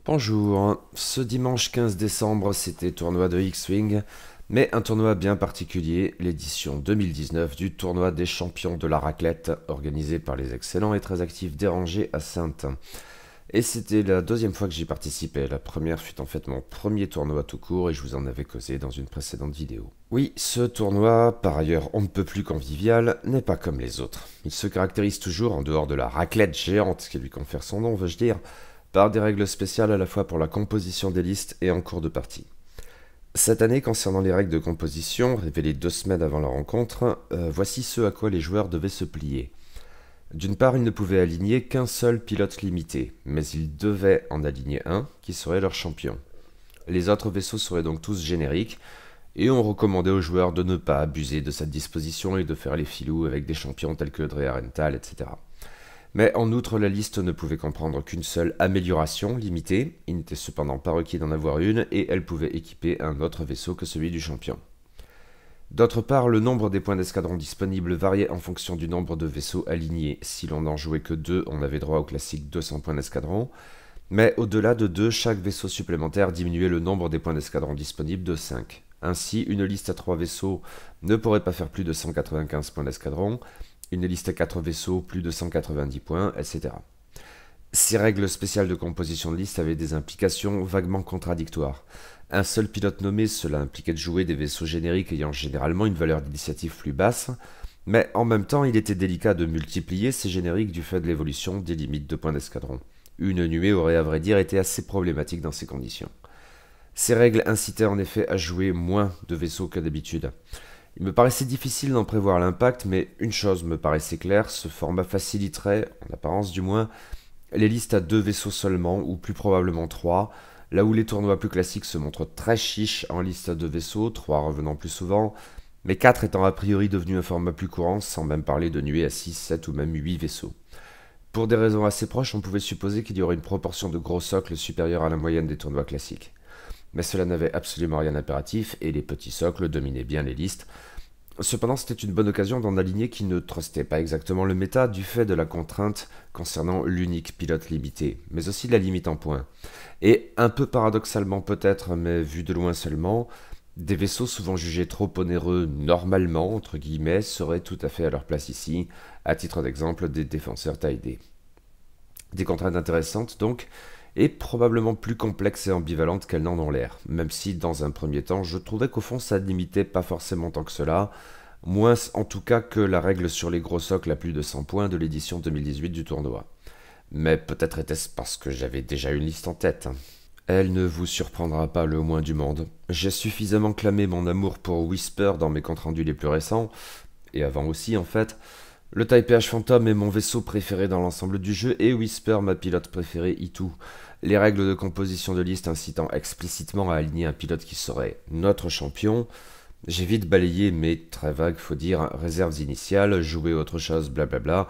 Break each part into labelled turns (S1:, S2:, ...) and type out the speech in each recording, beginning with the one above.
S1: Bonjour, ce dimanche 15 décembre c'était tournoi de X-Wing, mais un tournoi bien particulier, l'édition 2019 du tournoi des champions de la raclette, organisé par les excellents et très actifs Dérangés à Saintes. Et c'était la deuxième fois que j'y participais, la première fut en fait mon premier tournoi tout court et je vous en avais causé dans une précédente vidéo. Oui, ce tournoi, par ailleurs on ne peut plus convivial, n'est pas comme les autres. Il se caractérise toujours, en dehors de la raclette géante qui lui confère son nom, veux-je dire, par des règles spéciales à la fois pour la composition des listes et en cours de partie. Cette année, concernant les règles de composition, révélées 2 semaines avant la rencontre, voici ce à quoi les joueurs devaient se plier. D'une part, ils ne pouvaient aligner qu'un seul pilote limité, mais ils devaient en aligner un qui serait leur champion. Les autres vaisseaux seraient donc tous génériques, et on recommandait aux joueurs de ne pas abuser de cette disposition et de faire les filous avec des champions tels que Drea Rental, etc. Mais en outre, la liste ne pouvait comprendre qu'une seule amélioration limitée, il n'était cependant pas requis d'en avoir une, et elle pouvait équiper un autre vaisseau que celui du champion. D'autre part, le nombre des points d'escadron disponibles variait en fonction du nombre de vaisseaux alignés. Si l'on n'en jouait que 2, on avait droit au classique 200 points d'escadron, mais au-delà de 2, chaque vaisseau supplémentaire diminuait le nombre des points d'escadron disponibles de 5. Ainsi, une liste à 3 vaisseaux ne pourrait pas faire plus de 195 points d'escadron, une liste à 4 vaisseaux plus de 190 points, etc. Ces règles spéciales de composition de liste avaient des implications vaguement contradictoires. Un seul pilote nommé, cela impliquait de jouer des vaisseaux génériques ayant généralement une valeur d'initiative plus basse, mais en même temps il était délicat de multiplier ces génériques du fait de l'évolution des limites de points d'escadron. Une nuée aurait à vrai dire été assez problématique dans ces conditions. Ces règles incitaient en effet à jouer moins de vaisseaux que d'habitude. Il me paraissait difficile d'en prévoir l'impact, mais une chose me paraissait claire, ce format faciliterait, en apparence du moins, les listes à 2 vaisseaux seulement, ou plus probablement 3, là où les tournois plus classiques se montrent très chiches en liste à 2 vaisseaux, 3 revenant plus souvent, mais 4 étant a priori devenu un format plus courant, sans même parler de nuées à 6, 7 ou même 8 vaisseaux. Pour des raisons assez proches, on pouvait supposer qu'il y aurait une proportion de gros socles supérieure à la moyenne des tournois classiques. Mais cela n'avait absolument rien d'impératif, et les petits socles dominaient bien les listes. Cependant, c'était une bonne occasion d'en aligner qui ne trustait pas exactement le méta du fait de la contrainte concernant l'unique pilote limité, mais aussi de la limite en points. Et un peu paradoxalement peut-être, mais vu de loin seulement, des vaisseaux souvent jugés trop onéreux normalement, entre guillemets, seraient tout à fait à leur place ici, à titre d'exemple des défenseurs taille D. Des contraintes intéressantes donc, et probablement plus complexes et ambivalentes qu'elles n'en ont l'air, même si dans un premier temps je trouvais qu'au fond ça ne limitait pas forcément tant que cela, moins en tout cas que la règle sur les gros socles à plus de 100 points de l'édition 2018 du tournoi. Mais peut-être était-ce parce que j'avais déjà une liste en tête. Elle ne vous surprendra pas le moins du monde. J'ai suffisamment clamé mon amour pour Whisper dans mes comptes rendus les plus récents, et avant aussi en fait. Le Taipei Phantom est mon vaisseau préféré dans l'ensemble du jeu et Whisper ma pilote préférée Itu. Les règles de composition de liste incitant explicitement à aligner un pilote qui serait notre champion. J'ai vite balayé mes, très vagues faut dire, réserves initiales, jouer autre chose, blablabla.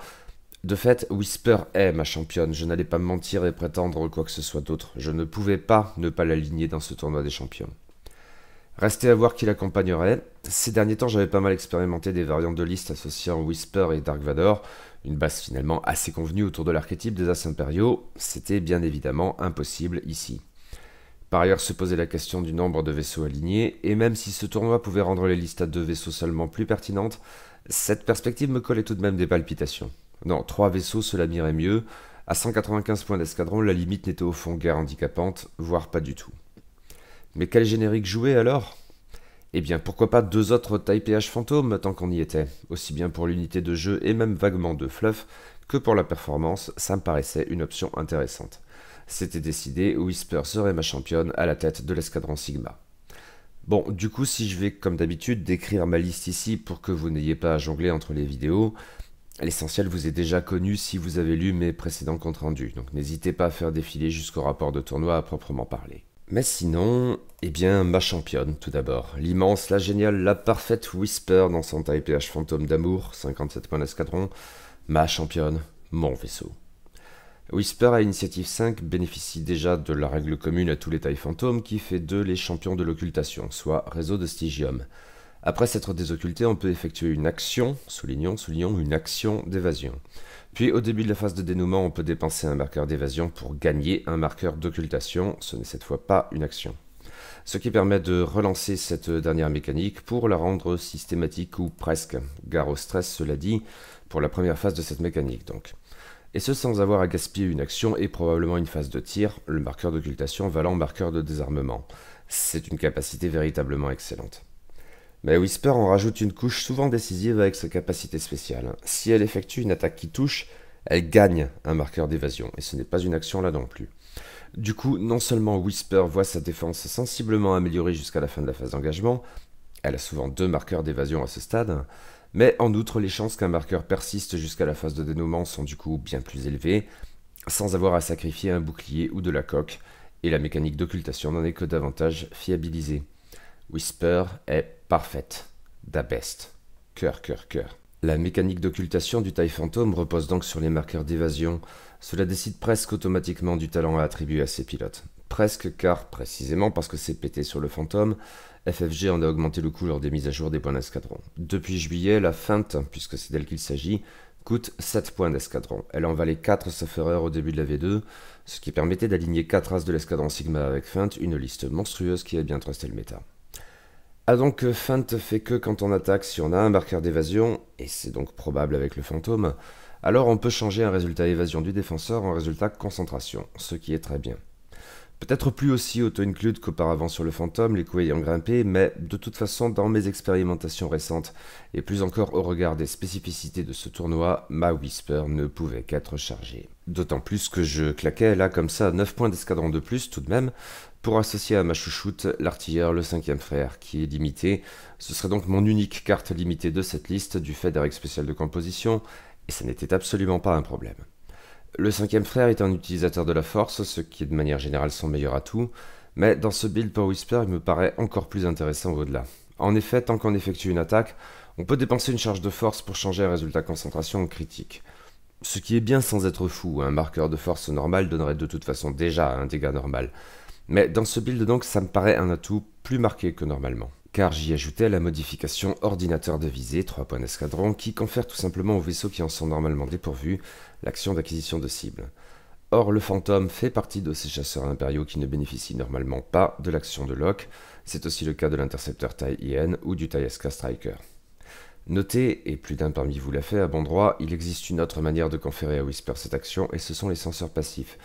S1: De fait, Whisper est ma championne, je n'allais pas me mentir et prétendre quoi que ce soit d'autre. Je ne pouvais pas ne pas l'aligner dans ce tournoi des champions. Restait à voir qui l'accompagnerait. Ces derniers temps, j'avais pas mal expérimenté des variantes de liste associant Whisper et Dark Vador, une base finalement assez convenue autour de l'archétype des As impériaux. C'était bien évidemment impossible ici. Par ailleurs, se posait la question du nombre de vaisseaux alignés, et même si ce tournoi pouvait rendre les listes à 2 vaisseaux seulement plus pertinentes, cette perspective me collait tout de même des palpitations. Non, 3 vaisseaux, cela m'irait mieux. À 195 points d'escadron, la limite n'était au fond guère handicapante, voire pas du tout. Mais quel générique jouer alors? Eh bien, pourquoi pas 2 autres Taipei Phantom tant qu'on y était, aussi bien pour l'unité de jeu et même vaguement de fluff que pour la performance, ça me paraissait une option intéressante. C'était décidé, Whisper serait ma championne à la tête de l'escadron Sigma. Bon, du coup, si je vais comme d'habitude décrire ma liste ici pour que vous n'ayez pas à jongler entre les vidéos, l'essentiel vous est déjà connu si vous avez lu mes précédents comptes rendus, donc n'hésitez pas à faire défiler jusqu'au rapport de tournoi à proprement parler. Mais sinon, eh bien, ma championne, tout d'abord. L'immense, la géniale, la parfaite Whisper dans son Taipei Phantom d'amour, 57 points d'escadron. Ma championne, mon vaisseau. Whisper à initiative 5 bénéficie déjà de la règle commune à tous les tailles fantômes qui fait d'eux les champions de l'occultation, soit réseau de Stygium. Après s'être désocculté, on peut effectuer une action, soulignons, une action d'évasion. Puis au début de la phase de dénouement, on peut dépenser un marqueur d'évasion pour gagner un marqueur d'occultation, ce n'est cette fois pas une action. Ce qui permet de relancer cette dernière mécanique pour la rendre systématique ou presque, gare au stress cela dit, pour la première phase de cette mécanique donc. Et ce sans avoir à gaspiller une action et probablement une phase de tir, le marqueur d'occultation valant marqueur de désarmement. C'est une capacité véritablement excellente. Mais Whisper en rajoute une couche souvent décisive avec sa capacité spéciale. Si elle effectue une attaque qui touche, elle gagne un marqueur d'évasion, et ce n'est pas une action là non plus. Du coup, non seulement Whisper voit sa défense sensiblement améliorée jusqu'à la fin de la phase d'engagement, elle a souvent 2 marqueurs d'évasion à ce stade, mais en outre les chances qu'un marqueur persiste jusqu'à la phase de dénouement sont du coup bien plus élevées, sans avoir à sacrifier un bouclier ou de la coque, et la mécanique d'occultation n'en est que davantage fiabilisée. Whisper est parfaite, da best. Cœur. La mécanique d'occultation du TIE Phantom repose donc sur les marqueurs d'évasion. Cela décide presque automatiquement du talent à attribuer à ses pilotes. Presque car, précisément parce que c'est pété sur le Phantom, FFG en a augmenté le coût lors des mises à jour des points d'escadron. Depuis juillet, la feinte, puisque c'est d'elle qu'il s'agit, coûte 7 points d'escadron. Elle en valait 4 sauf erreur au début de la V2, ce qui permettait d'aligner 4 as de l'escadron Sigma avec feinte, une liste monstrueuse qui a bien trusté le méta. Ah donc feinte fait que quand on attaque, si on a un marqueur d'évasion, et c'est donc probable avec le fantôme, alors on peut changer un résultat évasion du défenseur en résultat concentration, ce qui est très bien. Peut-être plus aussi auto-include qu'auparavant sur le fantôme, les coups ayant grimpé, mais de toute façon dans mes expérimentations récentes, et plus encore au regard des spécificités de ce tournoi, ma Whisper ne pouvait qu'être chargée. D'autant plus que je claquais là comme ça 9 points d'escadron de plus tout de même, pour associer à ma chouchoute l'artilleur le 5e frère, qui est limité. Ce serait donc mon unique carte limitée de cette liste du fait des règles spéciales de composition, et ça n'était absolument pas un problème. Le 5e frère est un utilisateur de la force, ce qui est de manière générale son meilleur atout, mais dans ce build pour Whisper, il me paraît encore plus intéressant au-delà. En effet, tant qu'on effectue une attaque, on peut dépenser une charge de force pour changer un résultat concentration en critique. Ce qui est bien sans être fou, un marqueur de force normal donnerait de toute façon déjà un dégât normal. Mais dans ce build donc, ça me paraît un atout plus marqué que normalement. Car j'y ajoutais la modification ordinateur de visée, 3 points d'escadron, qui confère tout simplement aux vaisseaux qui en sont normalement dépourvus l'action d'acquisition de cibles. Or, le Phantom fait partie de ces chasseurs impériaux qui ne bénéficient normalement pas de l'action de lock, c'est aussi le cas de l'intercepteur TIE IN ou du TIE SK Striker. Notez, et plus d'un parmi vous l'a fait à bon droit, il existe une autre manière de conférer à Whisper cette action, et ce sont les senseurs passifs.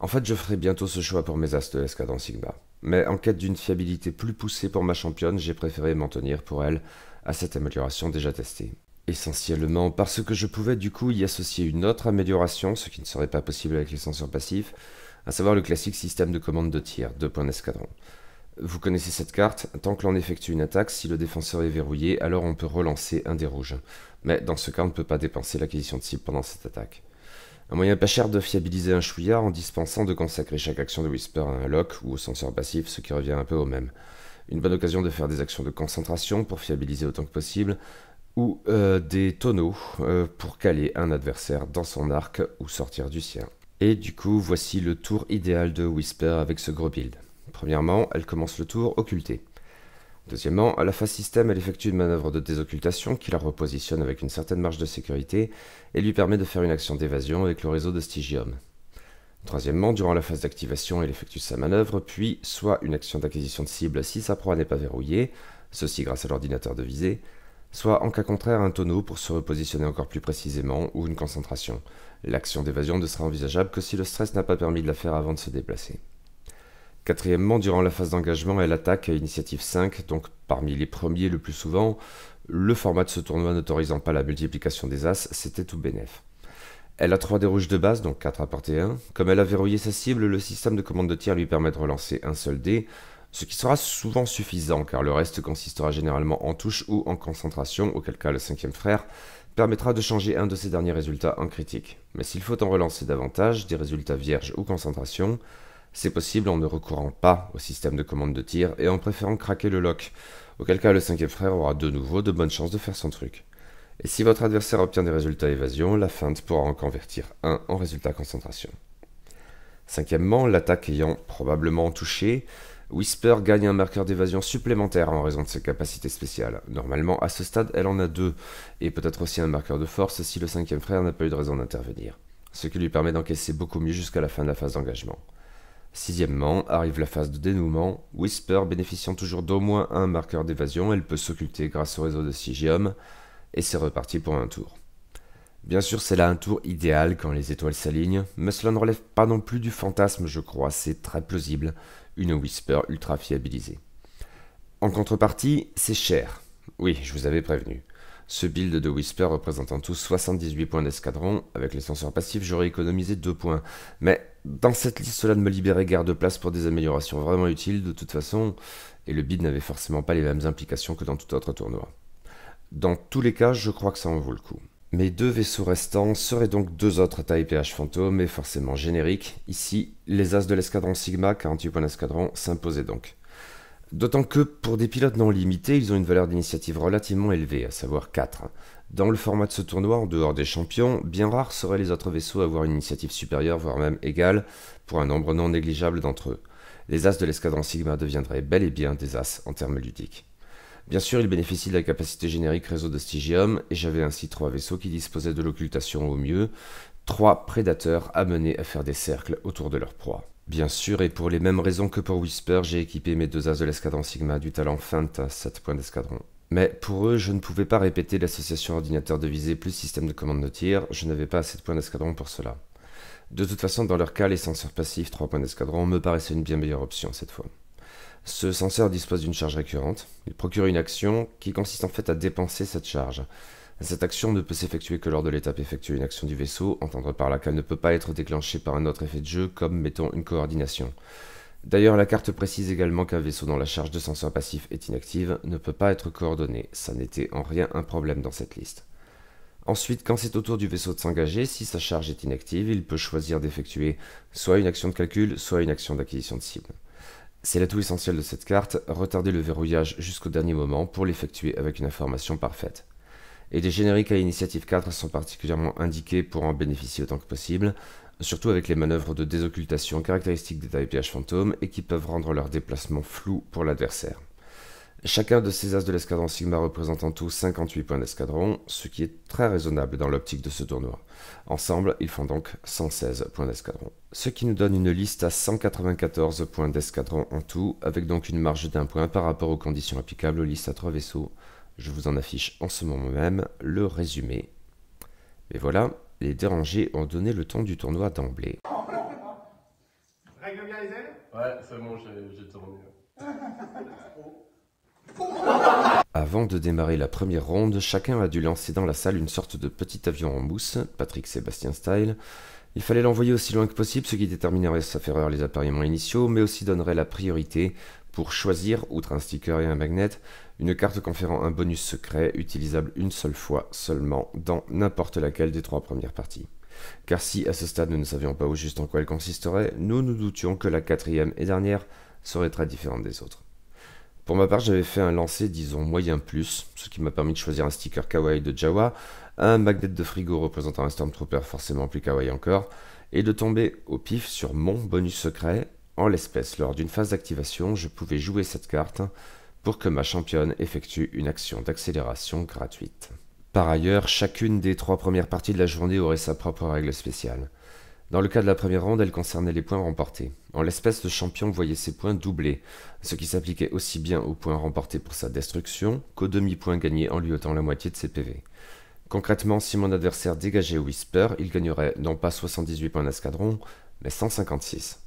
S1: En fait, je ferai bientôt ce choix pour mes as de l'escadron Sigma. Mais en quête d'une fiabilité plus poussée pour ma championne, j'ai préféré m'en tenir pour elle à cette amélioration déjà testée. Essentiellement parce que je pouvais du coup y associer une autre amélioration, ce qui ne serait pas possible avec les senseurs passifs, à savoir le classique système de commande de tir, 2 points d'escadron. Vous connaissez cette carte, tant que l'on effectue une attaque, si le défenseur est verrouillé, alors on peut relancer un des rouges. Mais dans ce cas, on ne peut pas dépenser l'acquisition de cible pendant cette attaque. Un moyen pas cher de fiabiliser un chouïa en dispensant de consacrer chaque action de Whisper à un lock ou au senseur passif, ce qui revient un peu au même. Une bonne occasion de faire des actions de concentration pour fiabiliser autant que possible, ou des tonneaux pour caler un adversaire dans son arc ou sortir du sien. Et du coup, voici le tour idéal de Whisper avec ce gros build. Premièrement, elle commence le tour occultée. Deuxièmement, à la phase système, elle effectue une manœuvre de désoccultation qui la repositionne avec une certaine marge de sécurité et lui permet de faire une action d'évasion avec le réseau de Stygium. Troisièmement, durant la phase d'activation, elle effectue sa manœuvre, puis soit une action d'acquisition de cible si sa proie n'est pas verrouillée, ceci grâce à l'ordinateur de visée, soit en cas contraire un tonneau pour se repositionner encore plus précisément ou une concentration. L'action d'évasion ne sera envisageable que si le stress n'a pas permis de la faire avant de se déplacer. Quatrièmement, durant la phase d'engagement, elle attaque à initiative 5, donc parmi les premiers le plus souvent. Le format de ce tournoi n'autorisant pas la multiplication des as, c'était tout bénef. Elle a 3 dés rouges de base, donc 4 à portée 1. Comme elle a verrouillé sa cible, le système de commande de tir lui permet de relancer un seul dé, ce qui sera souvent suffisant, car le reste consistera généralement en touche ou en concentration, auquel cas le 5e frère permettra de changer un de ses derniers résultats en critique. Mais s'il faut en relancer davantage, des résultats vierges ou concentration, c'est possible en ne recourant pas au système de commande de tir et en préférant craquer le lock, auquel cas le 5e frère aura de nouveau de bonnes chances de faire son truc. Et si votre adversaire obtient des résultats évasion, la feinte pourra en convertir un en résultat concentration. Cinquièmement, l'attaque ayant probablement touché, Whisper gagne un marqueur d'évasion supplémentaire en raison de ses capacités spéciales. Normalement, à ce stade, elle en a 2, et peut-être aussi un marqueur de force si le 5e frère n'a pas eu de raison d'intervenir, ce qui lui permet d'encaisser beaucoup mieux jusqu'à la fin de la phase d'engagement. Sixièmement, arrive la phase de dénouement. Whisper bénéficiant toujours d'au moins un marqueur d'évasion, elle peut s'occulter grâce au réseau de Stygium, et c'est reparti pour un tour. Bien sûr, c'est là un tour idéal quand les étoiles s'alignent, mais cela ne relève pas non plus du fantasme, je crois, c'est très plausible, une Whisper ultra fiabilisée. En contrepartie, c'est cher. Oui, je vous avais prévenu. Ce build de Whisper représente en tout 78 points d'escadron, avec les senseurs passifs j'aurais économisé 2 points, mais dans cette liste cela ne me libérait guère de place pour des améliorations vraiment utiles de toute façon, et le build n'avait forcément pas les mêmes implications que dans tout autre tournoi. Dans tous les cas, je crois que ça en vaut le coup. Mes 2 vaisseaux restants seraient donc 2 autres tailles PH fantômes, et forcément génériques. Ici, les As de l'escadron Sigma, 48 points d'escadron, s'imposaient donc. D'autant que, pour des pilotes non limités, ils ont une valeur d'initiative relativement élevée, à savoir 4. Dans le format de ce tournoi, en dehors des champions, bien rares seraient les autres vaisseaux à avoir une initiative supérieure, voire même égale, pour un nombre non négligeable d'entre eux. Les As de l'escadron Sigma deviendraient bel et bien des As en termes ludiques. Bien sûr, ils bénéficient de la capacité générique réseau de Stygium, et j'avais ainsi 3 vaisseaux qui disposaient de l'occultation au mieux, 3 prédateurs amenés à faire des cercles autour de leur proie. Bien sûr, et pour les mêmes raisons que pour Whisper, j'ai équipé mes 2 As de l'escadron Sigma du talent Feint à 7 points d'escadron. Mais pour eux, je ne pouvais pas répéter l'association ordinateur de visée plus système de commande de tir, je n'avais pas assez de points d'escadron pour cela. De toute façon, dans leur cas, les senseurs passifs 3 points d'escadron me paraissaient une bien meilleure option cette fois. Ce senseur dispose d'une charge récurrente, il procure une action qui consiste en fait à dépenser cette charge. Cette action ne peut s'effectuer que lors de l'étape effectuer une action du vaisseau, entendre par là qu'elle ne peut pas être déclenchée par un autre effet de jeu, comme mettons une coordination. D'ailleurs, la carte précise également qu'un vaisseau dont la charge de senseur passif est inactive ne peut pas être coordonné, ça n'était en rien un problème dans cette liste. Ensuite, quand c'est au tour du vaisseau de s'engager, si sa charge est inactive, il peut choisir d'effectuer soit une action de calcul, soit une action d'acquisition de cible. C'est l'atout essentiel de cette carte, retarder le verrouillage jusqu'au dernier moment pour l'effectuer avec une information parfaite. Et des génériques à initiative 4 sont particulièrement indiqués pour en bénéficier autant que possible, surtout avec les manœuvres de désoccultation caractéristiques des tailles PH fantômes et qui peuvent rendre leur déplacement flou pour l'adversaire. Chacun de ces As de l'escadron Sigma représente en tout 58 points d'escadron, ce qui est très raisonnable dans l'optique de ce tournoi. Ensemble, ils font donc 116 points d'escadron. Ce qui nous donne une liste à 194 points d'escadron en tout, avec donc une marge d'1 point par rapport aux conditions applicables aux listes à 3 vaisseaux. Je vous en affiche en ce moment même le résumé. Et voilà, les dérangés ont donné le ton du tournoi d'emblée.
S2: Règle bien les ailes?
S3: Ouais, c'est bon, j'ai tourné.
S1: Avant de démarrer la première ronde, chacun a dû lancer dans la salle une sorte de petit avion en mousse, Patrick Sébastien style. Il fallait l'envoyer aussi loin que possible, ce qui déterminerait sa ferreur les appareillements initiaux, mais aussi donnerait la priorité pour choisir, outre un sticker et un magnet, une carte conférant un bonus secret utilisable une seule fois seulement dans n'importe laquelle des 3 premières parties. Car si à ce stade nous ne savions pas au juste en quoi elle consisterait, nous nous doutions que la 4e et dernière serait très différente des autres. Pour ma part, j'avais fait un lancer, disons, moyen plus, ce qui m'a permis de choisir un sticker kawaii de Jawa, un magnet de frigo représentant un Stormtrooper forcément plus kawaii encore, et de tomber au pif sur mon bonus secret. En l'espèce, lors d'une phase d'activation, je pouvais jouer cette carte pour que ma championne effectue une action d'accélération gratuite. Par ailleurs, chacune des 3 premières parties de la journée aurait sa propre règle spéciale. Dans le cas de la première ronde, elle concernait les points remportés. En l'espèce, le champion voyait ses points doublés, ce qui s'appliquait aussi bien aux points remportés pour sa destruction qu'aux demi-points gagnés en lui ôtant la moitié de ses PV. Concrètement, si mon adversaire dégageait Whisper, il gagnerait non pas 78 points d'escadron, mais 156.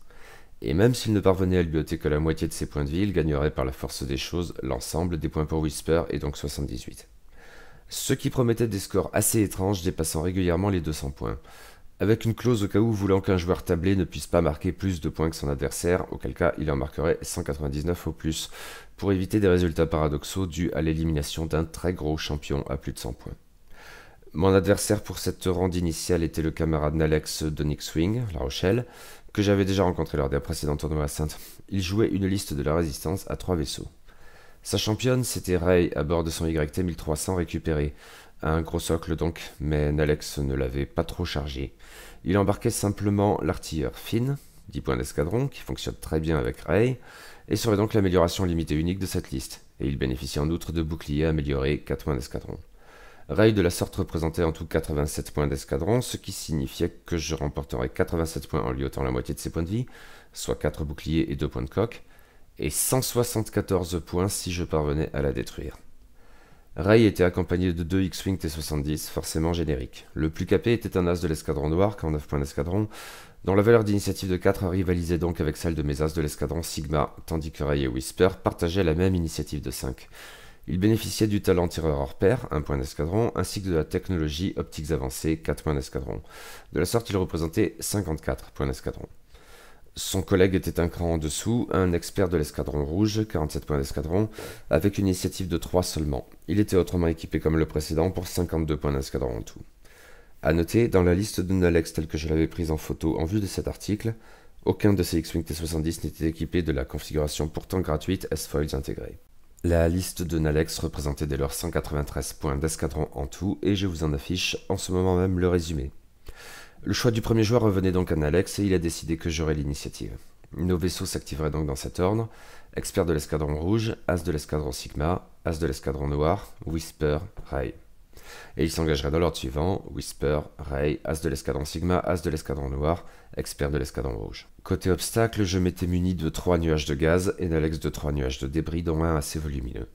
S1: Et même s'il ne parvenait à lui ôter que la moitié de ses points de vie, il gagnerait par la force des choses l'ensemble des points pour Whisper et donc 78. Ce qui promettait des scores assez étranges dépassant régulièrement les 200 points. Avec une clause au cas où voulant qu'un joueur tablé ne puisse pas marquer plus de points que son adversaire, auquel cas il en marquerait 199 au plus, pour éviter des résultats paradoxaux dus à l'élimination d'un très gros champion à plus de 100 points. Mon adversaire pour cette ronde initiale était le camarade Nalex de X-Wing, La Rochelle, que j'avais déjà rencontré lors des précédents tournois à Sainte. Il jouait une liste de la résistance à 3 vaisseaux. Sa championne, c'était Rey à bord de son YT-1300 récupéré, un gros socle donc, mais Nalex ne l'avait pas trop chargé. Il embarquait simplement l'artilleur Finn, 10 points d'escadron, qui fonctionne très bien avec Rey, et serait donc l'amélioration limitée unique de cette liste, et il bénéficie en outre de boucliers améliorés 4 points d'escadron. Rey de la sorte représentait en tout 87 points d'escadron, ce qui signifiait que je remporterais 87 points en lui ôtant la moitié de ses points de vie, soit 4 boucliers et 2 points de coque, et 174 points si je parvenais à la détruire. Rey était accompagné de 2 X-Wing T-70, forcément génériques. Le plus capé était un as de l'escadron noir, 49 points d'escadron, dont la valeur d'initiative de 4 rivalisait donc avec celle de mes as de l'escadron Sigma, tandis que Rey et Whisper partageaient la même initiative de 5. Il bénéficiait du talent tireur hors pair, 1 point d'escadron, ainsi que de la technologie optiques avancées, 4 points d'escadron. De la sorte, il représentait 54 points d'escadron. Son collègue était un cran en dessous, un expert de l'escadron rouge, 47 points d'escadron, avec une initiative de 3 seulement. Il était autrement équipé comme le précédent pour 52 points d'escadron en tout. A noter, dans la liste de Nalex telle que je l'avais prise en photo en vue de cet article, aucun de ces X-Wing T-70 n'était équipé de la configuration pourtant gratuite S-Foils intégrée. La liste de Nalex représentait dès lors 193 points d'escadron en tout, et je vous en affiche en ce moment même le résumé. Le choix du premier joueur revenait donc à Nalex, et il a décidé que j'aurais l'initiative. Nos vaisseaux s'activeraient donc dans cet ordre: expert de l'escadron rouge, as de l'escadron Sigma, as de l'escadron noir, Whisper, Rey. Et il s'engagerait dans l'ordre suivant: Whisper, Rey, as de l'escadron Sigma, as de l'escadron noir, expert de l'escadron rouge. Côté obstacle, je m'étais muni de 3 nuages de gaz et Nalex de 3 nuages de débris, dont un assez volumineux.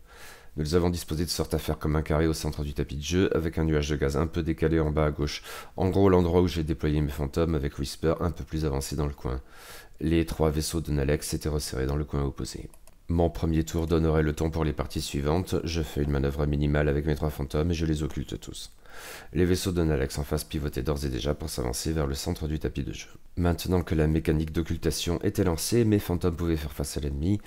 S1: Nous les avons disposés de sorte à faire comme un carré au centre du tapis de jeu, avec un nuage de gaz un peu décalé en bas à gauche. En gros, l'endroit où j'ai déployé mes fantômes, avec Whisper un peu plus avancé dans le coin. Les 3 vaisseaux de Nalex s'étaient resserrés dans le coin opposé. Mon premier tour donnerait le ton pour les parties suivantes. Je fais une manœuvre minimale avec mes 3 fantômes et je les occulte tous. Les vaisseaux de Nalex en face pivotaient d'ores et déjà pour s'avancer vers le centre du tapis de jeu. Maintenant que la mécanique d'occultation était lancée, mes fantômes pouvaient faire face à l'ennemi,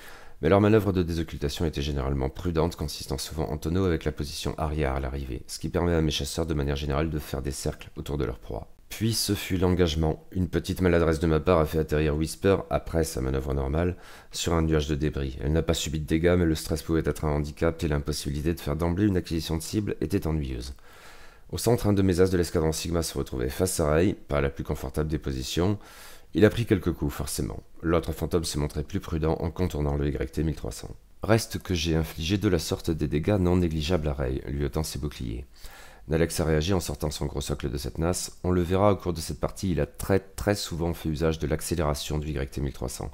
S1: mais leur manœuvre de désoccultation était généralement prudente, consistant souvent en tonneau avec la position arrière à l'arrivée, ce qui permet à mes chasseurs de manière générale de faire des cercles autour de leur proie. Puis ce fut l'engagement. Une petite maladresse de ma part a fait atterrir Whisper, après sa manœuvre normale, sur un nuage de débris. Elle n'a pas subi de dégâts, mais le stress pouvait être un handicap et l'impossibilité de faire d'emblée une acquisition de cible était ennuyeuse. Au centre, un de mes as de l'escadron Sigma se retrouvait face à Rey, pas la plus confortable des positions. Il a pris quelques coups, forcément. L'autre fantôme s'est montré plus prudent en contournant le YT-1300. Reste que j'ai infligé de la sorte des dégâts non négligeables à Rey, lui ôtant ses boucliers. Nalex a réagi en sortant son gros socle de cette nasse. On le verra au cours de cette partie, il a très souvent fait usage de l'accélération du YT-1300.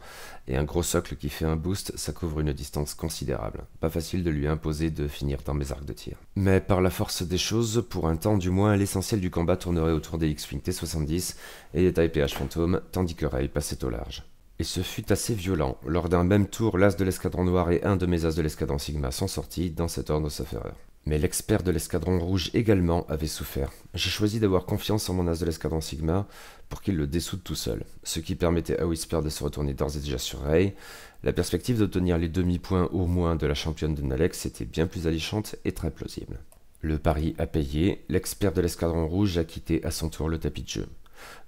S1: Et un gros socle qui fait un boost, ça couvre une distance considérable. Pas facile de lui imposer de finir dans mes arcs de tir. Mais par la force des choses, pour un temps du moins, l'essentiel du combat tournerait autour des X-Wing T-70 et des TIE PH Phantom, tandis que Rey passait au large. Et ce fut assez violent. Lors d'un même tour, l'as de l'escadron noir et un de mes as de l'escadron Sigma sont sortis, dans cet ordre sauf erreur. Mais l'expert de l'escadron rouge également avait souffert. J'ai choisi d'avoir confiance en mon as de l'escadron Sigma pour qu'il le dessoude tout seul, ce qui permettait à Whisper de se retourner d'ores et déjà sur Rey. La perspective d'obtenir les demi-points au moins de la championne de Nalex était bien plus alléchante et très plausible. Le pari a payé, l'expert de l'escadron rouge a quitté à son tour le tapis de jeu.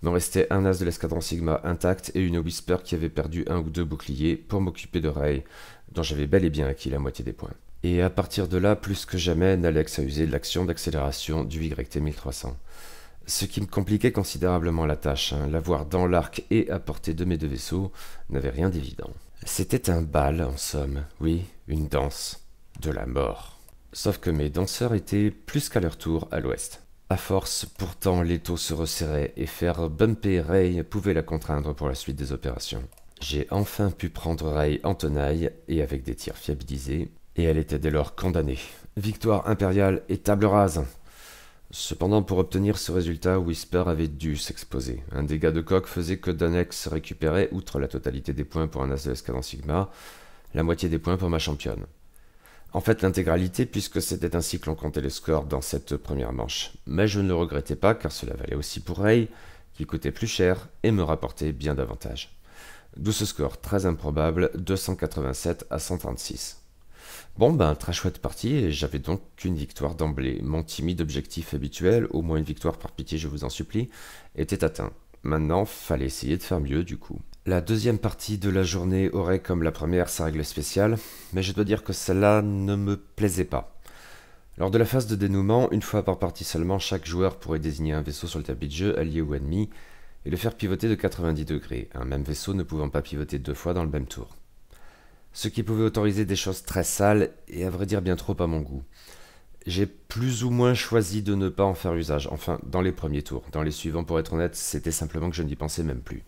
S1: M'en restait un as de l'escadron Sigma intact et une Whisper qui avait perdu 1 ou 2 boucliers pour m'occuper de Rey, dont j'avais bel et bien acquis la moitié des points. Et à partir de là, plus que jamais, Nalex a usé de l'action d'accélération du YT-1300. Ce qui me compliquait considérablement la tâche, l'avoir dans l'arc et à portée de mes 2 vaisseaux n'avait rien d'évident. C'était un bal, en somme, oui, une danse, de la mort. Sauf que mes danseurs étaient plus qu'à leur tour à l'ouest. À force, pourtant, l'étau se resserrait et faire bumper Rey pouvait la contraindre pour la suite des opérations. J'ai enfin pu prendre Rey en tenaille et avec des tirs fiabilisés, et elle était dès lors condamnée. Victoire impériale et table rase. Cependant, pour obtenir ce résultat, Whisper avait dû s'exposer. Un dégât de coque faisait que Nalex récupérait, outre la totalité des points pour un as de l'escadron Sigma, la moitié des points pour ma championne. En fait, l'intégralité, puisque c'était ainsi que l'on comptait le score dans cette première manche. Mais je ne le regrettais pas, car cela valait aussi pour Rey, qui coûtait plus cher et me rapportait bien davantage. D'où ce score très improbable, 287 à 136. Bon très chouette partie, et j'avais donc qu'une victoire d'emblée. Mon timide objectif habituel, au moins une victoire par pitié je vous en supplie, était atteint. Maintenant, fallait essayer de faire mieux du coup. La deuxième partie de la journée aurait comme la première sa règle spéciale, mais je dois dire que celle-là ne me plaisait pas. Lors de la phase de dénouement, une fois par partie seulement, chaque joueur pourrait désigner un vaisseau sur le tapis de jeu, allié ou ennemi, et le faire pivoter de 90 degrés, un même vaisseau ne pouvant pas pivoter 2 fois dans le même tour. Ce qui pouvait autoriser des choses très sales et à vrai dire bien trop à mon goût. J'ai plus ou moins choisi de ne pas en faire usage, enfin dans les premiers tours. Dans les suivants, pour être honnête, c'était simplement que je n'y pensais même plus.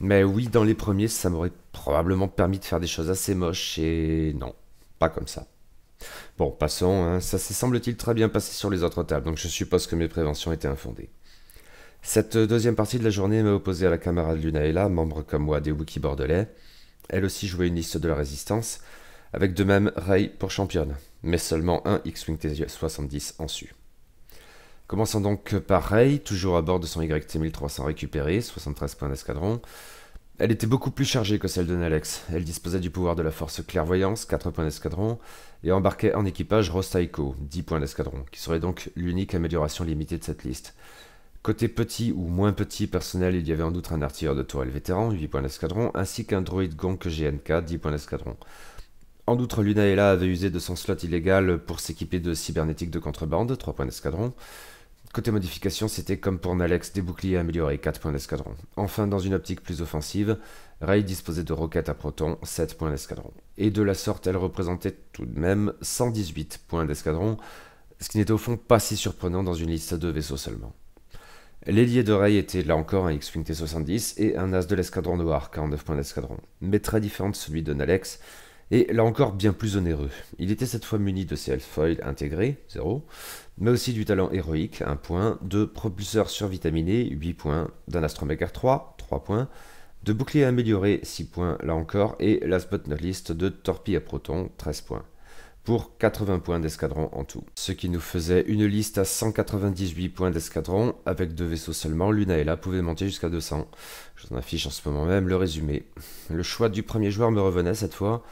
S1: Mais oui, dans les premiers, ça m'aurait probablement permis de faire des choses assez moches et non, pas comme ça. Bon, passons, hein, ça s'est semble-t-il très bien passé sur les autres tables, donc je suppose que mes préventions étaient infondées. Cette deuxième partie de la journée m'a opposé à la camarade Lunaela, membre comme moi des Wikis bordelais. Elle aussi jouait une liste de la résistance, avec de même Rey pour championne, mais seulement un X-Wing T70 en su. Commençons donc par Rey, toujours à bord de son YT-1300 récupéré, 73 points d'escadron. Elle était beaucoup plus chargée que celle de Nalex. Elle disposait du pouvoir de la force clairvoyance, 4 points d'escadron, et embarquait en équipage Rostaiko, 10 points d'escadron, qui serait donc l'unique amélioration limitée de cette liste. Côté petit ou moins petit personnel, il y avait en outre un artilleur de tourelle vétéran, 8 points d'escadron, ainsi qu'un droïde Gonk GNK, 10 points d'escadron. En outre, Lunaela avait usé de son slot illégal pour s'équiper de cybernétique de contrebande, 3 points d'escadron. Côté modification, c'était comme pour Nalex, des boucliers améliorés, 4 points d'escadron. Enfin, dans une optique plus offensive, Rey disposait de roquettes à proton, 7 points d'escadron. Et de la sorte, elle représentait tout de même 118 points d'escadron, ce qui n'était au fond pas si surprenant dans une liste de vaisseaux seulement. L'ailier de Rey était là encore un X-Wing T70 et un as de l'escadron noir, 49 points d'escadron, mais très différent de celui de Nalex, et là encore bien plus onéreux. Il était cette fois muni de CL Foil intégré, 0, mais aussi du talent héroïque, 1 point, de propulseur survitaminé, 8 points, d'un astromèque R3, 3 points, de bouclier amélioré, 6 points là encore, et last but not least de torpille à proton, 13 points, pour 80 points d'escadron en tout. Ce qui nous faisait une liste à 198 points d'escadron, avec 2 vaisseaux seulement. Lunaela pouvait monter jusqu'à 200. Je vous en affiche en ce moment même le résumé. Le choix du premier joueur me revenait cette fois,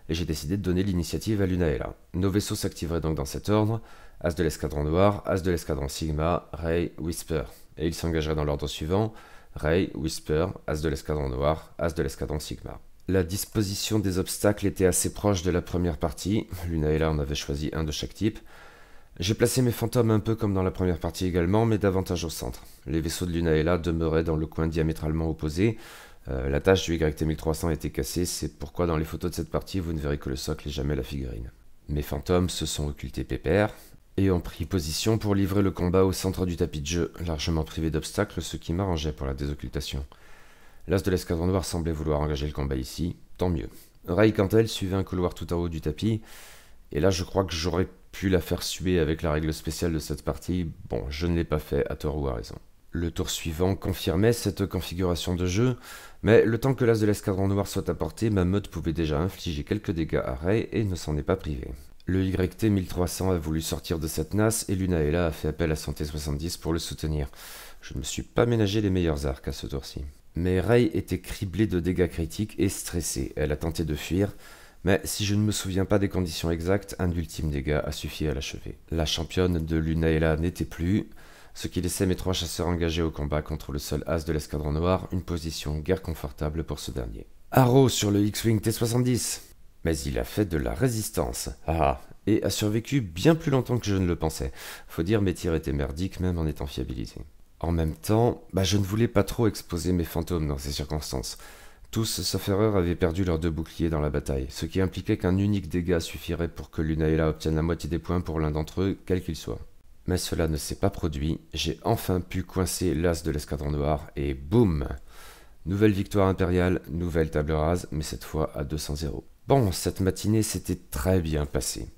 S1: et j'ai décidé de donner l'initiative à Lunaela. Nos vaisseaux s'activeraient donc dans cet ordre: As de l'escadron noir, As de l'escadron Sigma, Rey, Whisper. Et ils s'engageraient dans l'ordre suivant: Rey, Whisper, As de l'escadron noir, As de l'escadron Sigma. La disposition des obstacles était assez proche de la première partie. Lunaela en avait choisi un de chaque type. J'ai placé mes fantômes un peu comme dans la première partie également, mais davantage au centre. Les vaisseaux de Lunaela demeuraient dans le coin diamétralement opposé. La tâche du YT-1300 était cassée, c'est pourquoi dans les photos de cette partie, vous ne verrez que le socle et jamais la figurine. Mes fantômes se sont occultés pépère et ont pris position pour livrer le combat au centre du tapis de jeu, largement privé d'obstacles, ce qui m'arrangeait pour la désoccultation. L'as de l'escadron noir semblait vouloir engager le combat ici, tant mieux. Rey, quant à elle, suivait un couloir tout en haut du tapis, et là je crois que j'aurais pu la faire suer avec la règle spéciale de cette partie. Bon, je ne l'ai pas fait, à tort ou à raison. Le tour suivant confirmait cette configuration de jeu, mais le temps que l'as de l'escadron noir soit apporté, ma meute pouvait déjà infliger quelques dégâts à Rey et ne s'en est pas privé. Le YT-1300 a voulu sortir de cette nasse et Lunaela a fait appel à son T-70 pour le soutenir. Je ne me suis pas ménagé les meilleurs arcs à ce tour-ci. Mais Rey était criblée de dégâts critiques et stressée. Elle a tenté de fuir, mais si je ne me souviens pas des conditions exactes, un ultime dégât a suffi à l'achever. La championne de Lunaela n'était plus, ce qui laissait mes 3 chasseurs engagés au combat contre le seul as de l'escadron noir, une position guère confortable pour ce dernier. Arrow sur le X-Wing T-70, mais il a fait de la résistance, et a survécu bien plus longtemps que je ne le pensais. Faut dire, mes tirs étaient merdiques même en étant fiabilisés. En même temps, je ne voulais pas trop exposer mes fantômes dans ces circonstances. Tous, sauf erreur, avaient perdu leurs 2 boucliers dans la bataille, ce qui impliquait qu'un unique dégât suffirait pour que Lunaela obtienne la moitié des points pour l'un d'entre eux, quel qu'il soit. Mais cela ne s'est pas produit, j'ai enfin pu coincer l'as de l'escadron noir, et boum! Nouvelle victoire impériale, nouvelle table rase, mais cette fois à 200-0. Bon, cette matinée s'était très bien passée.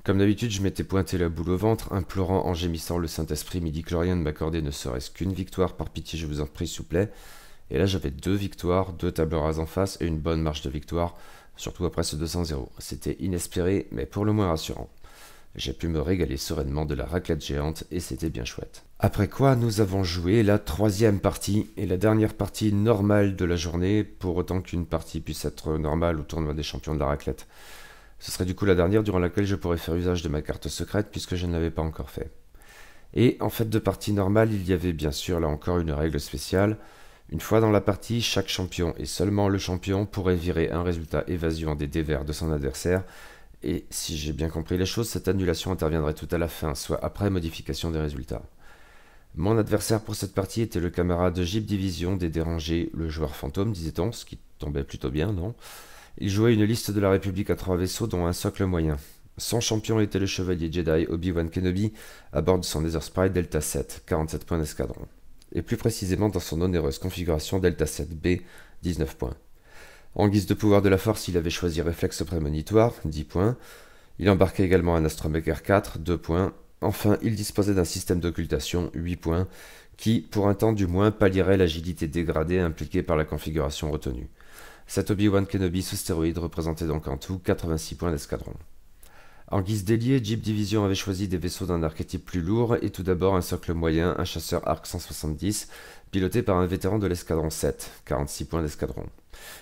S1: Comme d'habitude, je m'étais pointé la boule au ventre, implorant en gémissant le Saint-Esprit midi-chlorien de m'accorder ne serait-ce qu'une victoire, par pitié je vous en prie, s'il vous plaît. Et là j'avais 2 victoires, 2 tables rases en face et une bonne marge de victoire, surtout après ce 200-0. C'était inespéré, mais pour le moins rassurant. J'ai pu me régaler sereinement de la raclette géante et c'était bien chouette. Après quoi, nous avons joué la 3e partie et la dernière partie normale de la journée, pour autant qu'une partie puisse être normale au tournoi des champions de la raclette. Ce serait du coup la dernière durant laquelle je pourrais faire usage de ma carte secrète puisque je ne l'avais pas encore fait. Et en fait de partie normale, il y avait bien sûr là encore une règle spéciale. Une fois dans la partie, chaque champion et seulement le champion pourrait virer un résultat évasion des dés verts de son adversaire. Et si j'ai bien compris les choses, cette annulation interviendrait tout à la fin, soit après modification des résultats. Mon adversaire pour cette partie était le camarade Jeep Division des Dérangés, le joueur fantôme, disait-on, ce qui tombait plutôt bien, non? Il jouait une liste de la République à 3 vaisseaux, dont un socle moyen. Son champion était le chevalier Jedi Obi-Wan Kenobi, à bord de son Nether Sprite Delta 7, 47 points d'escadron. Et plus précisément dans son onéreuse configuration Delta 7B, 19 points. En guise de pouvoir de la force, il avait choisi Réflexe prémonitoire, 10 points. Il embarquait également un Astromech R4, 2 points. Enfin, il disposait d'un système d'occultation, 8 points, qui, pour un temps du moins, pallierait l'agilité dégradée impliquée par la configuration retenue. Cet Obi-Wan Kenobi sous stéroïde représentait donc en tout 86 points d'escadron. En guise d'ailier, Jeep Division avait choisi des vaisseaux d'un archétype plus lourd et tout d'abord un socle moyen, un chasseur Arc 170, piloté par un vétéran de l'escadron 7, 46 points d'escadron.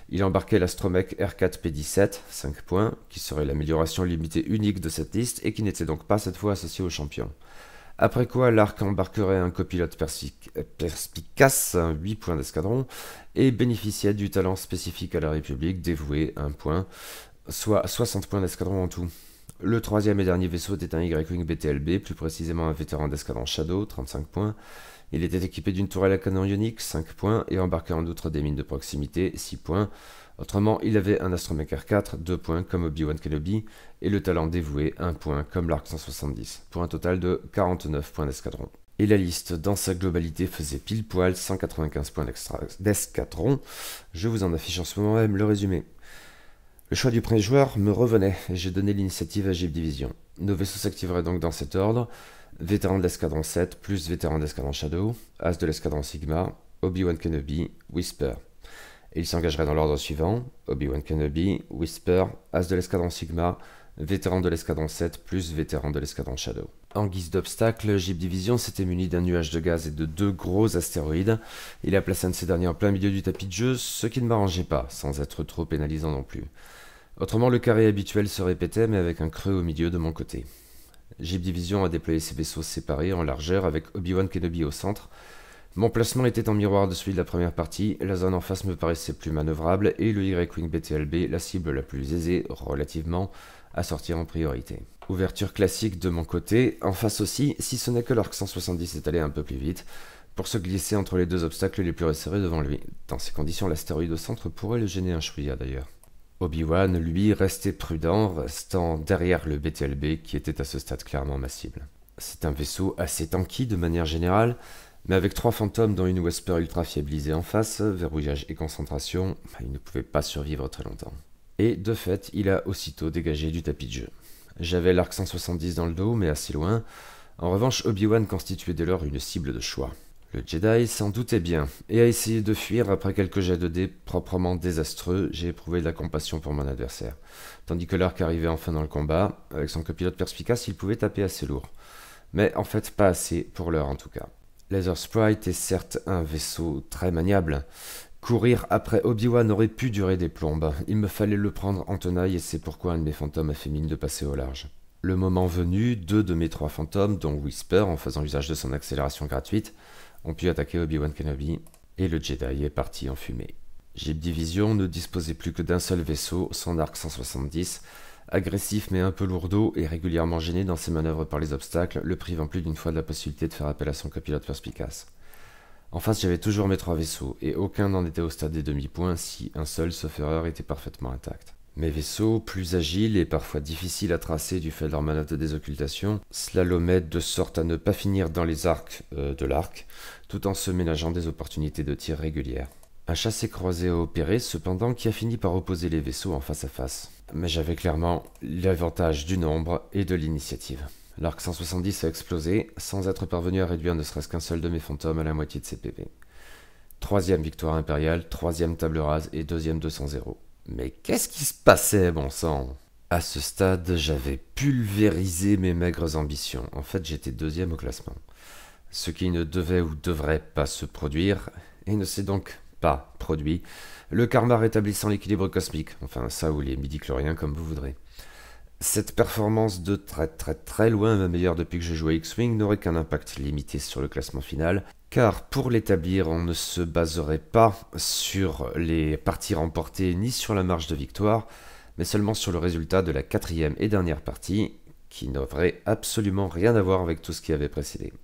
S1: Il embarquait l'Astromech R4P17, 5 points, qui serait l'amélioration limitée unique de cette liste et qui n'était donc pas cette fois associé au champion. Après quoi, l'Arc embarquerait un copilote perspicace, 8 points d'escadron, et bénéficiait du talent spécifique à la République, dévoué, 1 point, soit 60 points d'escadron en tout. Le troisième et dernier vaisseau était un Y-Wing BTLB, plus précisément un vétéran d'escadron Shadow, 35 points. Il était équipé d'une tourelle à canon ionique, 5 points, et embarquait en outre des mines de proximité, 6 points. Autrement, il avait un Astromech R4, 2 points comme Obi-Wan Kenobi, et le talent dévoué, 1 point comme l'Arc 170, pour un total de 49 points d'escadron. Et la liste, dans sa globalité, faisait pile poil 195 points d'escadron. Je vous en affiche en ce moment même le résumé. Le choix du premier joueur me revenait et j'ai donné l'initiative à Jeep Division. Nos vaisseaux s'activeraient donc dans cet ordre: vétéran de l'escadron 7 plus vétéran d'escadron Shadow, As de l'escadron Sigma, Obi-Wan Kenobi, Whisper. Et ils s'engageraient dans l'ordre suivant: Obi-Wan Kenobi, Whisper, As de l'escadron Sigma, vétéran de l'escadron 7 plus vétéran de l'escadron Shadow. En guise d'obstacle, Jeep Division s'était muni d'un nuage de gaz et de 2 gros astéroïdes. Il a placé un de ces derniers en plein milieu du tapis de jeu, ce qui ne m'arrangeait pas, sans être trop pénalisant non plus. Autrement, le carré habituel se répétait, mais avec un creux au milieu de mon côté. Jeep Division a déployé ses vaisseaux séparés en largeur, avec Obi-Wan Kenobi au centre. Mon placement était en miroir de celui de la première partie, la zone en face me paraissait plus manœuvrable, et le Y-Wing BTLB, la cible la plus aisée, relativement, à sortir en priorité. Ouverture classique de mon côté, en face aussi, si ce n'est que l'Arc 170 est allé un peu plus vite, pour se glisser entre les deux obstacles les plus resserrés devant lui. Dans ces conditions, l'astéroïde au centre pourrait le gêner un chouïa d'ailleurs. Obi-Wan, lui, restait prudent, restant derrière le BTLB qui était à ce stade clairement ma cible. C'est un vaisseau assez tanky de manière générale, mais avec 3 fantômes dont une Whisper ultra fiabilisée en face, verrouillage et concentration, il ne pouvait pas survivre très longtemps. Et de fait, il a aussitôt dégagé du tapis de jeu. J'avais l'Arc 170 dans le dos, mais assez loin. En revanche, Obi-Wan constituait dès lors une cible de choix. Le Jedi s'en doutait bien, et a essayé de fuir après quelques jets de dés proprement désastreux. J'ai éprouvé de la compassion pour mon adversaire. Tandis que l'Arc arrivait enfin dans le combat, avec son copilote perspicace, il pouvait taper assez lourd. Mais en fait pas assez, pour l'heure en tout cas. Laser Sprite est certes un vaisseau très maniable. Courir après Obi-Wan aurait pu durer des plombes. Il me fallait le prendre en tenaille et c'est pourquoi un de mes fantômes a fait mine de passer au large. Le moment venu, 2 de mes 3 fantômes, dont Whisper, en faisant usage de son accélération gratuite, ont pu attaquer Obi-Wan Kenobi, et le Jedi est parti en fumée. Jeep Division ne disposait plus que d'un seul vaisseau, son Arc 170, agressif mais un peu lourdeau et régulièrement gêné dans ses manœuvres par les obstacles, le privant plus d'une fois de la possibilité de faire appel à son copilote perspicace. En face, j'avais toujours mes 3 vaisseaux, et aucun n'en était au stade des demi-points si un seul, sauf erreur, était parfaitement intact. Mes vaisseaux, plus agiles et parfois difficiles à tracer du fait de leur manœuvre de désoccultation, slalomaient de sorte à ne pas finir dans les arcs de l'arc, tout en se ménageant des opportunités de tir régulières. Un chassé-croisé a opéré, cependant, qui a fini par opposer les vaisseaux en face à face. Mais j'avais clairement l'avantage du nombre et de l'initiative. L'Arc 170 a explosé, sans être parvenu à réduire ne serait-ce qu'un seul de mes fantômes à la moitié de ses PV. 3e victoire impériale, 3e table rase et 2e 200-0. Mais qu'est-ce qui se passait, bon sang? À ce stade, j'avais pulvérisé mes maigres ambitions. En fait, j'étais 2e au classement. Ce qui ne devait ou devrait pas se produire, et ne s'est donc pas produit. Le karma rétablissant l'équilibre cosmique. Enfin, ça ou les midi-chloriens, comme vous voudrez. Cette performance de très loin ma meilleure depuis que je jouais X-Wing n'aurait qu'un impact limité sur le classement final, car pour l'établir, on ne se baserait pas sur les parties remportées ni sur la marge de victoire, mais seulement sur le résultat de la 4e et dernière partie, qui n'aurait absolument rien à voir avec tout ce qui avait précédé.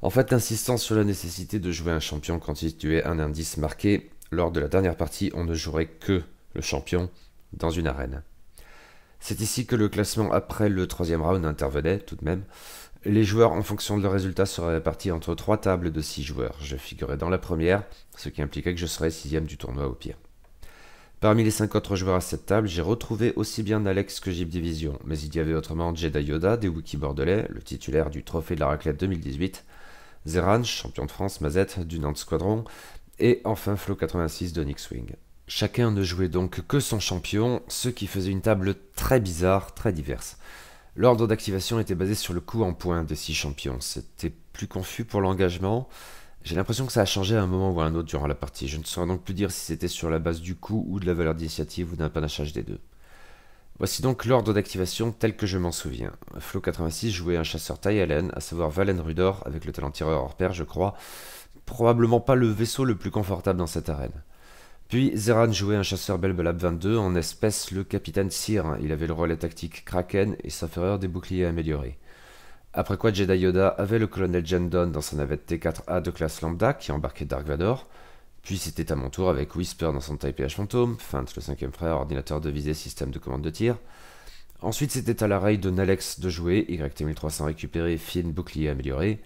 S1: En fait, insistant sur la nécessité de jouer un champion constituait un indice marqué. Lors de la dernière partie, on ne jouerait que le champion dans une arène. C'est ici que le classement après le troisième round intervenait, tout de même. Les joueurs, en fonction de leur résultat, seraient répartis entre 3 tables de 6 joueurs. Je figurais dans la première, ce qui impliquait que je serais 6ème du tournoi au pire. Parmi les 5 autres joueurs à cette table, j'ai retrouvé aussi bien Alex que Jeep Division, mais il y avait autrement Jedi Yoda des Wookiees bordelais, le titulaire du trophée de la raclette 2018, Zeran, champion de France, Mazette du Nantes Squadron, et enfin Flo86 de X-Wing. Chacun ne jouait donc que son champion, ce qui faisait une table très bizarre, très diverse. L'ordre d'activation était basé sur le coup en points des 6 champions. C'était plus confus pour l'engagement. J'ai l'impression que ça a changé à un moment ou à un autre durant la partie. Je ne saurais donc plus dire si c'était sur la base du coup ou de la valeur d'initiative ou d'un panachage des deux. Voici donc l'ordre d'activation tel que je m'en souviens. Flo86 jouait un chasseur taille Allen, à savoir Valen Rudor, avec le talent tireur hors pair, je crois. Probablement pas le vaisseau le plus confortable dans cette arène. Puis Zeran jouait un chasseur Belbelab 22, en espèce le capitaine Sear. Il avait le relais tactique Kraken et sa ferreur des boucliers améliorés. Après quoi Jedi Yoda avait le colonel Jendon dans sa navette T4A de classe lambda qui embarquait Dark Vador. Puis c'était à mon tour avec Whisper dans son Type PH Phantom, Fant le 5ème frère, ordinateur de visée, système de commande de tir. Ensuite c'était à l'array de Nalex de jouer, YT1300 récupéré, Finn bouclier amélioré.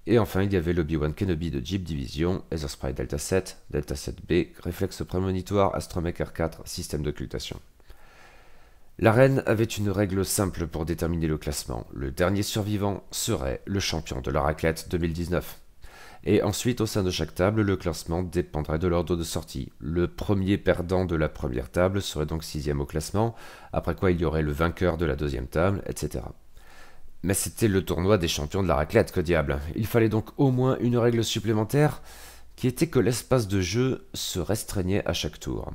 S1: Et enfin, il y avait l'Obi-Wan Kenobi de Jeep Division, Ether Sprite Delta 7, Delta 7B, réflexe prémonitoire, Astromech R4, système d'occultation. L'arène avait une règle simple pour déterminer le classement. Le dernier survivant serait le champion de la raclette 2019. Et ensuite, au sein de chaque table, le classement dépendrait de l'ordre de sortie. Le premier perdant de la première table serait donc 6ème au classement, après quoi il y aurait le vainqueur de la deuxième table, etc. Mais c'était le tournoi des champions de la raclette, que diable. Il fallait donc au moins une règle supplémentaire, qui était que l'espace de jeu se restreignait à chaque tour.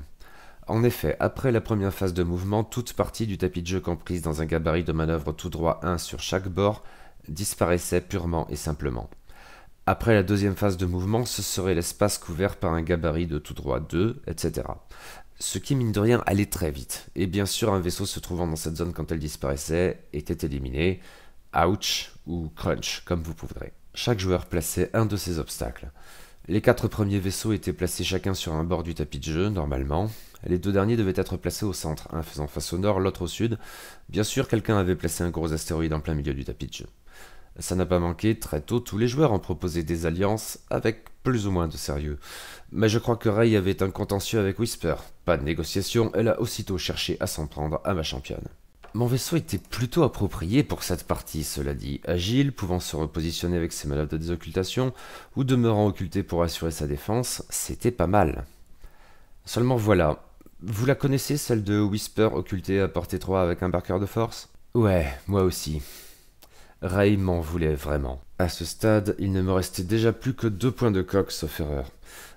S1: En effet, après la première phase de mouvement, toute partie du tapis de jeu comprise dans un gabarit de manœuvre tout droit 1 sur chaque bord disparaissait purement et simplement. Après la deuxième phase de mouvement, ce serait l'espace couvert par un gabarit de tout droit 2, etc. Ce qui, mine de rien, allait très vite. Et bien sûr, un vaisseau se trouvant dans cette zone quand elle disparaissait était éliminé. Ouch ou crunch, comme vous voudrez. Chaque joueur plaçait un de ces obstacles. Les 4 premiers vaisseaux étaient placés chacun sur un bord du tapis de jeu, normalement. Les 2 derniers devaient être placés au centre, un faisant face au nord, l'autre au sud. Bien sûr, quelqu'un avait placé un gros astéroïde en plein milieu du tapis de jeu. Ça n'a pas manqué, très tôt, tous les joueurs ont proposé des alliances avec plus ou moins de sérieux. Mais je crois que Rey avait un contentieux avec Whisper. Pas de négociation, elle a aussitôt cherché à s'en prendre à ma championne. Mon vaisseau était plutôt approprié pour cette partie, cela dit. Agile, pouvant se repositionner avec ses manœuvres de désoccultation, ou demeurant occulté pour assurer sa défense, c'était pas mal. Seulement voilà, vous la connaissez, celle de Whisper occultée à portée 3 avec un marqueur de force? Ouais, moi aussi. Rey m'en voulait vraiment. À ce stade, il ne me restait déjà plus que 2 points de coque, sauf erreur.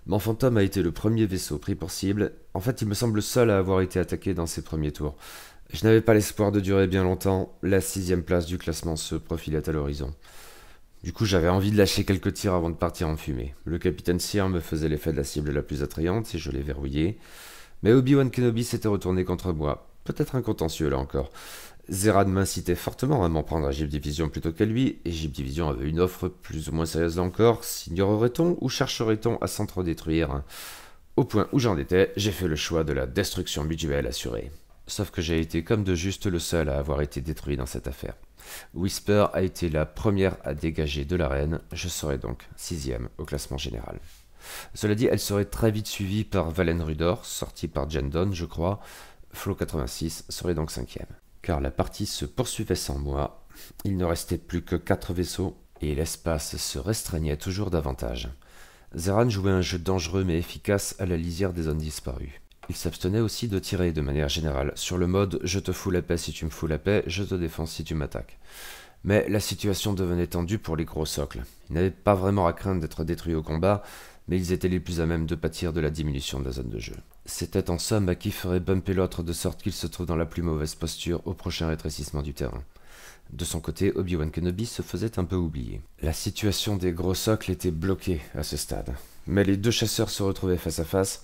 S1: Mon fantôme a été le premier vaisseau pris pour cible. En fait, il me semble seul à avoir été attaqué dans ses premiers tours. Je n'avais pas l'espoir de durer bien longtemps, la 6ème place du classement se profilait à l'horizon. Du coup, j'avais envie de lâcher quelques tirs avant de partir en fumée. Le capitaine Sear me faisait l'effet de la cible la plus attrayante et je l'ai verrouillé. Mais Obi-Wan Kenobi s'était retourné contre moi. Peut-être un contentieux là encore. Zeran m'incitait fortement à m'en prendre à Jeep Division plutôt qu'à lui, et Jeep Division avait une offre plus ou moins sérieuse là encore. S'ignorerait-on ou chercherait-on à s'entre-détruire? Au point où j'en étais, j'ai fait le choix de la destruction mutuelle assurée. Sauf que j'ai été comme de juste le seul à avoir été détruit dans cette affaire. Whisper a été la première à dégager de l'arène, je serai donc 6ème au classement général. Cela dit, elle serait très vite suivie par Valen Rudor, sorti par Jendon, je crois. Flo86 serait donc 5ème. Car la partie se poursuivait sans moi, il ne restait plus que 4 vaisseaux, et l'espace se restreignait toujours davantage. Zeran jouait un jeu dangereux mais efficace à la lisière des zones disparues. Il s'abstenait aussi de tirer de manière générale, sur le mode « je te fous la paix si tu me fous la paix, je te défends si tu m'attaques ». Mais la situation devenait tendue pour les gros socles. Ils n'avaient pas vraiment à craindre d'être détruits au combat, mais ils étaient les plus à même de pâtir de la diminution de la zone de jeu. C'était en somme à qui ferait bumper l'autre de sorte qu'il se trouve dans la plus mauvaise posture au prochain rétrécissement du terrain. De son côté, Obi-Wan Kenobi se faisait un peu oublier. La situation des gros socles était bloquée à ce stade, mais les 2 chasseurs se retrouvaient face à face,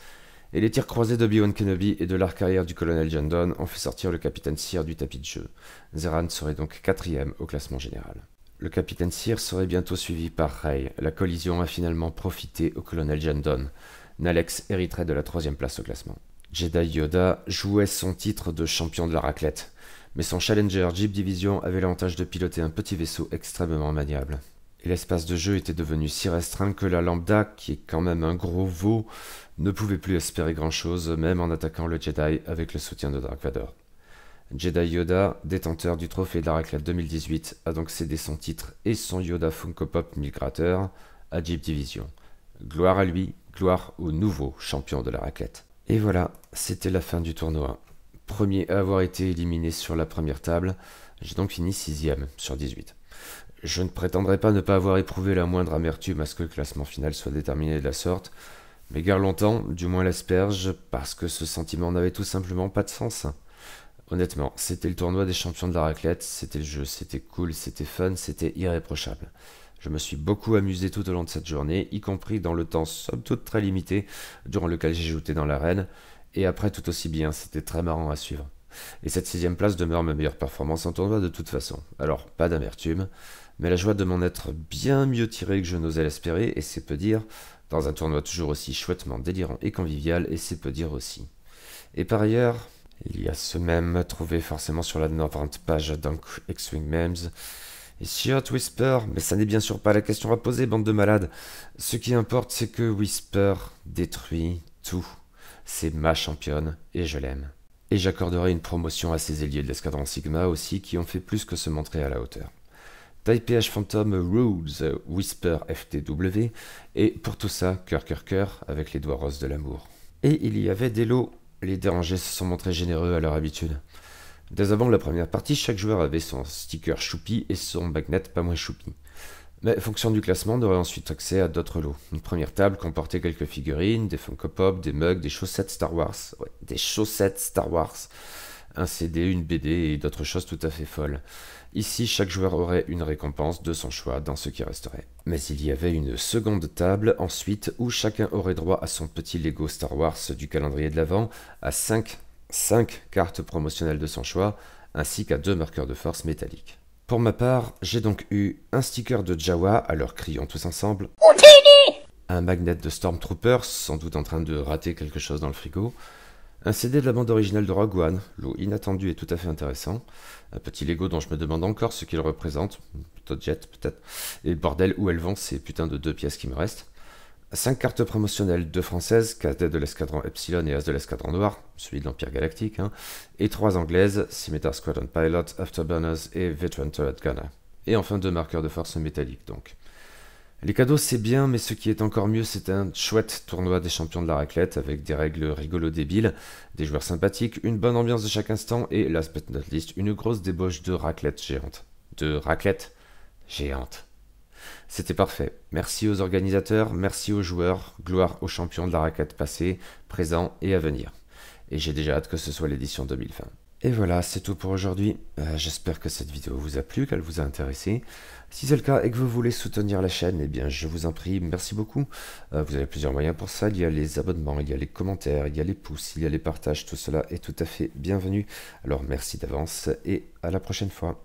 S1: et les tirs croisés d'Obi-Wan Kenobi et de l'arc arrière du colonel Jendon ont fait sortir le capitaine Sear du tapis de jeu. Zeran serait donc 4ème au classement général. Le capitaine Sear serait bientôt suivi par Rey. La collision a finalement profité au colonel Jandon. Nalex hériterait de la 3e place au classement. Jedi Yoda jouait son titre de champion de la raclette, mais son Challenger Jeep Division avait l'avantage de piloter un petit vaisseau extrêmement maniable. Et l'espace de jeu était devenu si restreint que la Lambda, qui est quand même un gros veau, ne pouvait plus espérer grand-chose, même en attaquant le Jedi avec le soutien de Dark Vador. Jedi Yoda, détenteur du trophée de la raclette 2018, a donc cédé son titre et son Yoda Funko Pop migrateur à Jeep Division. Gloire à lui, gloire au nouveau champion de la raclette. Et voilà, c'était la fin du tournoi. Premier à avoir été éliminé sur la première table, j'ai donc fini 6e sur 18. Je ne prétendrai pas ne pas avoir éprouvé la moindre amertume à ce que le classement final soit déterminé de la sorte, mais gare longtemps, du moins l'asperge, parce que ce sentiment n'avait tout simplement pas de sens. Honnêtement, c'était le tournoi des champions de la raclette, c'était le jeu, c'était cool, c'était fun, c'était irréprochable. Je me suis beaucoup amusé tout au long de cette journée, y compris dans le temps somme toute très limité, durant lequel j'ai joué dans l'arène, et après tout aussi bien, c'était très marrant à suivre. Et cette 6e place demeure ma meilleure performance en tournoi de toute façon. Alors, pas d'amertume, mais la joie de m'en être bien mieux tiré que je n'osais l'espérer, et c'est peu dire, dans un tournoi toujours aussi chouettement délirant et convivial, et c'est peu dire aussi. Et par ailleurs, il y a ce mème trouvé forcément sur la 90 page d'Unk X-Wing Memes. Et Shiot Whisper, mais ça n'est bien sûr pas la question à poser, bande de malades. Ce qui importe, c'est que Whisper détruit tout. C'est ma championne, et je l'aime. Et j'accorderai une promotion à ces ailiers de l'escadron Sigma aussi, qui ont fait plus que se montrer à la hauteur. TypeH Phantom Rules Whisper FTW, et pour tout ça, cœur, avec les doigts roses de l'amour. Et il y avait des lots. Les dérangés se sont montrés généreux à leur habitude. Dès avant la première partie, chaque joueur avait son sticker choupi et son magnet pas moins choupi. Mais fonction du classement, on aurait ensuite accès à d'autres lots. Une première table comportait quelques figurines, des Funko Pop, des mugs, des chaussettes Star Wars. Ouais, des chaussettes Star Wars. Un CD, une BD et d'autres choses tout à fait folles. Ici, chaque joueur aurait une récompense de son choix dans ce qui resterait. Mais il y avait une seconde table ensuite où chacun aurait droit à son petit Lego Star Wars du calendrier de l'Avent, à 5 cartes promotionnelles de son choix, ainsi qu'à 2 marqueurs de force métalliques. Pour ma part, j'ai donc eu un sticker de Jawa, alors crions tous ensemble, un magnet de Stormtroopers, sans doute en train de rater quelque chose dans le frigo, un CD de la bande originale de Rogue One, lot inattendu et tout à fait intéressant, un petit Lego dont je me demande encore ce qu'il représente, plutôt Jet peut-être, et bordel où elles vont ces putains de 2 pièces qui me restent, 5 cartes promotionnelles, 2 françaises, cadet de l'escadron Epsilon et As de l'escadron Noir, celui de l'Empire Galactique, et 3 anglaises, Scimitar Squadron Pilot, Afterburners et Veteran Turret Gunner. Et enfin 2 marqueurs de force métalliques donc. Les cadeaux c'est bien, mais ce qui est encore mieux c'est un chouette tournoi des champions de la raclette avec des règles rigolo débiles, des joueurs sympathiques, une bonne ambiance de chaque instant et, last but not least, une grosse débauche de raclette géante. C'était parfait. Merci aux organisateurs, merci aux joueurs, gloire aux champions de la raclette passée, présents et à venir. Et j'ai déjà hâte que ce soit l'édition 2020. Et voilà, c'est tout pour aujourd'hui. J'espère que cette vidéo vous a plu, qu'elle vous a intéressé. Si c'est le cas et que vous voulez soutenir la chaîne, eh bien je vous en prie, merci beaucoup. Vous avez plusieurs moyens pour ça. Il y a les abonnements, il y a les commentaires, il y a les pouces, il y a les partages. Tout cela est tout à fait bienvenu. Alors merci d'avance et à la prochaine fois.